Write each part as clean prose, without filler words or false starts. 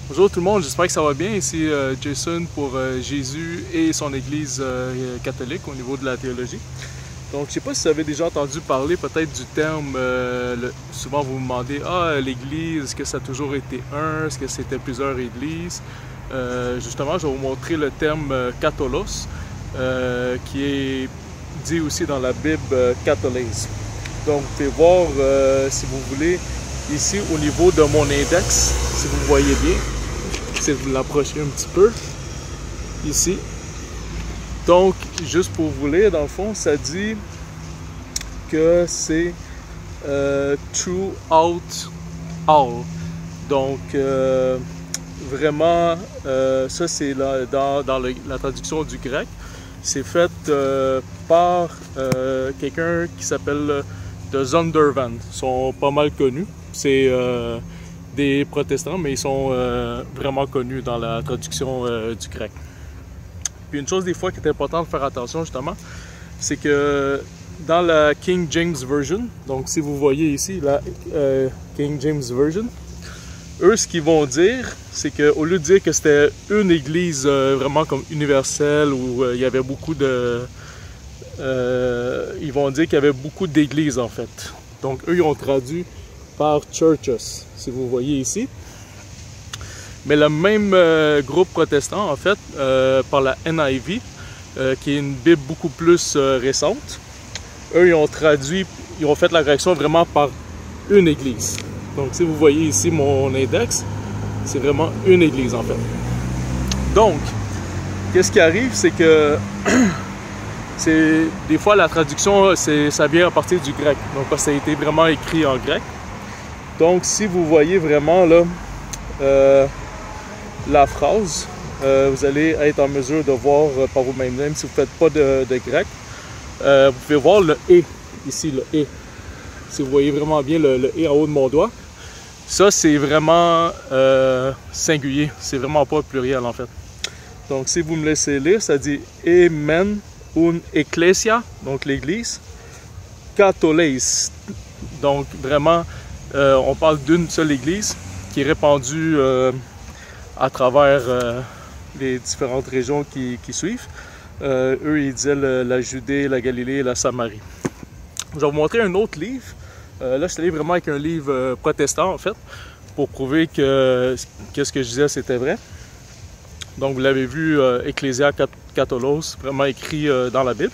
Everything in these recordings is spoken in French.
Bonjour tout le monde, j'espère que ça va bien. Ici Jason pour Jésus et son Église catholique au niveau de la théologie. Donc je ne sais pas si vous avez déjà entendu parler peut-être du terme, souvent vous me demandez « Ah, l'Église, est-ce que ça a toujours été un? Est-ce que c'était plusieurs Églises? » Justement, je vais vous montrer le terme « katholos » qui est dit aussi dans la Bible « katholèse ». Donc vous pouvez voir, si vous voulez, ici au niveau de mon index, si vous voyez bien, si vous l'approchez un petit peu, ici. Donc, juste pour vous lire, dans le fond, ça dit que c'est throughout all. Donc, vraiment, ça c'est dans la traduction du grec. C'est fait par quelqu'un qui s'appelle de Zondervan. Ils sont pas mal connus. C'est des protestants, mais ils sont vraiment connus dans la traduction du grec. Puis une chose des fois qui est importante de faire attention justement, c'est que dans la King James Version, donc si vous voyez ici la King James Version, eux ce qu'ils vont dire, c'est qu'au lieu de dire que c'était une église vraiment comme universelle où il y avait beaucoup de... ils vont dire qu'il y avait beaucoup d'églises en fait. Donc eux ils ont traduit par churches, si vous voyez ici. Mais le même groupe protestant, en fait, par la NIV, qui est une Bible beaucoup plus récente, eux, ils ont traduit, ils ont fait la correction vraiment par une église. Donc, si vous voyez ici mon index, c'est vraiment une église, en fait. Donc, qu'est-ce qui arrive, c'est que des fois, la traduction, ça vient à partir du grec. Donc, ça a été vraiment écrit en grec. Donc, si vous voyez vraiment là la phrase, vous allez être en mesure de voir par vous-même, même si vous ne faites pas de grec. Vous pouvez voir le « et » ici, le « et ». Si vous voyez vraiment bien le « et » en haut de mon doigt, ça c'est vraiment singulier, c'est vraiment pas pluriel en fait. Donc, si vous me laissez lire, ça dit « Amen un ecclesia », donc l'église, « katholèse ». Donc, vraiment, on parle d'une seule église qui est répandue à travers les différentes régions qui suivent. Eux, ils disaient la Judée, la Galilée et la Samarie. Je vais vous montrer un autre livre. Là, je suis allé vraiment avec un livre protestant, en fait, pour prouver que ce que je disais, c'était vrai. Donc, vous l'avez vu, Ecclesia Katholos, vraiment écrit dans la Bible.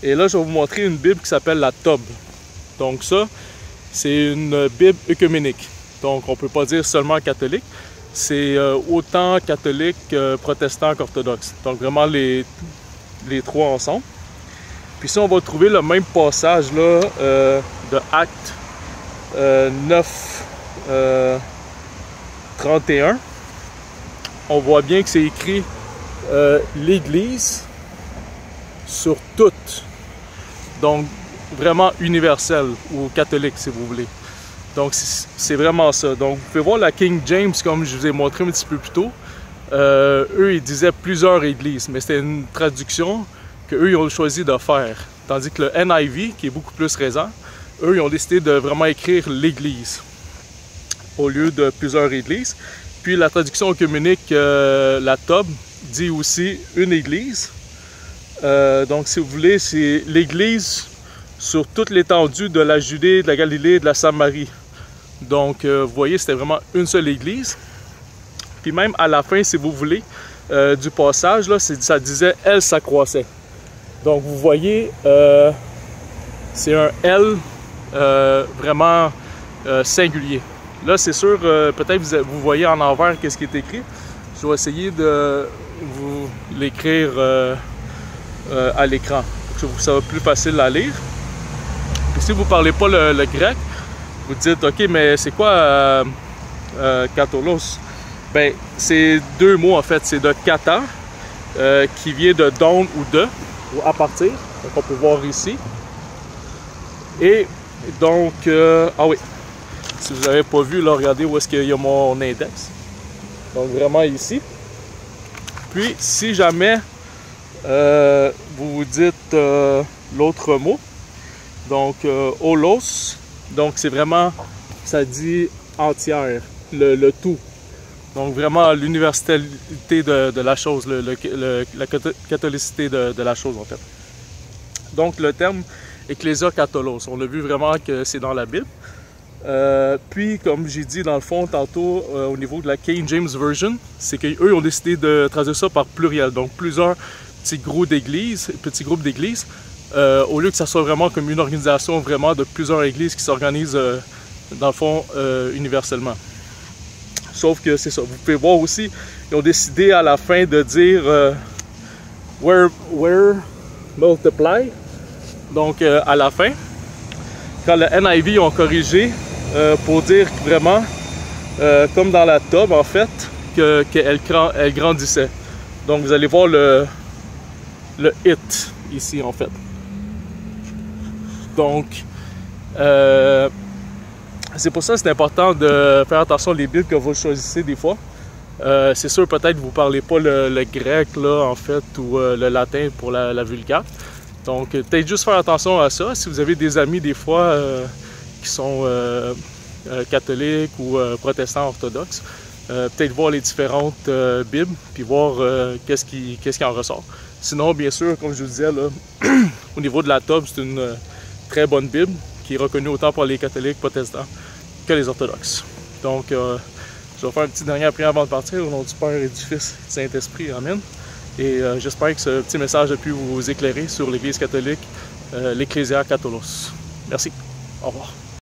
Et là, je vais vous montrer une Bible qui s'appelle la Tob. Donc ça, c'est une Bible œcuménique. Donc on ne peut pas dire seulement catholique. C'est autant catholique, protestant qu'orthodoxe. Donc vraiment les trois ensemble. Puis ici, on va trouver le même passage là, de Actes 9, 31. On voit bien que c'est écrit l'Église sur toutes. Donc vraiment universel ou catholique si vous voulez. Donc c'est vraiment ça. Donc vous pouvez voir la King James comme je vous ai montré un petit peu plus tôt. Eux ils disaient plusieurs églises, mais c'était une traduction qu'eux ils ont choisi de faire. Tandis que le NIV qui est beaucoup plus récent, eux ils ont décidé de vraiment écrire l'église au lieu de plusieurs églises. Puis la traduction œcuménique, la Tob, dit aussi une église. Donc si vous voulez, c'est l'église sur toute l'étendue de la Judée, de la Galilée et de la Samarie. Donc, vous voyez, c'était vraiment une seule église. Puis même à la fin, si vous voulez, du passage, là, ça disait « elle s'accroissait ». Donc, vous voyez, c'est un « elle » vraiment singulier. Là, c'est sûr, peut-être vous voyez en envers qu'est-ce qui est écrit. Je vais essayer de vous l'écrire à l'écran. Ça va être plus facile à lire. Puis si vous ne parlez pas le grec, vous dites, OK, mais c'est quoi katholos? Ben, c'est deux mots en fait. C'est de kata, qui vient de don ou de, ou à partir. Donc on peut voir ici. Et donc, ah oui, si vous n'avez pas vu, là, regardez où est-ce qu'il y a mon index. Donc vraiment ici. Puis si jamais vous vous dites l'autre mot, donc holos, donc c'est vraiment, ça dit entière, le tout. Donc vraiment l'universalité de la chose, la catholicité de la chose en fait. Donc le terme Ecclesia Catholos, on a vu vraiment que c'est dans la Bible. Puis comme j'ai dit dans le fond tantôt au niveau de la King James Version, c'est qu'eux ont décidé de traduire ça par pluriel, donc plusieurs petits groupes d'églises, au lieu que ça soit vraiment comme une organisation vraiment de plusieurs églises qui s'organisent dans le fond universellement. Sauf que c'est ça, vous pouvez voir aussi, ils ont décidé à la fin de dire where multiply, donc à la fin, quand le NIV ont corrigé pour dire vraiment, comme dans la tome en fait, qu'elle grandissait. Donc vous allez voir le it ici en fait. Donc c'est pour ça que c'est important de faire attention aux Bibles que vous choisissez des fois. C'est sûr peut-être que vous ne parlez pas le grec là en fait ou le latin pour la Vulgate. Donc peut-être juste faire attention à ça. Si vous avez des amis des fois qui sont catholiques ou protestants orthodoxes, peut-être voir les différentes Bibles puis voir qu'est-ce qui en ressort. Sinon bien sûr comme je vous disais là, au niveau de la tome c'est une très bonne Bible qui est reconnue autant par les catholiques protestants que les orthodoxes. Donc je vais faire une petite dernière prière avant de partir au nom du Père et du Fils et du Saint-Esprit. Amen. Et j'espère que ce petit message a pu vous éclairer sur l'Église catholique, l'Ecclesia Catholos. Merci. Au revoir.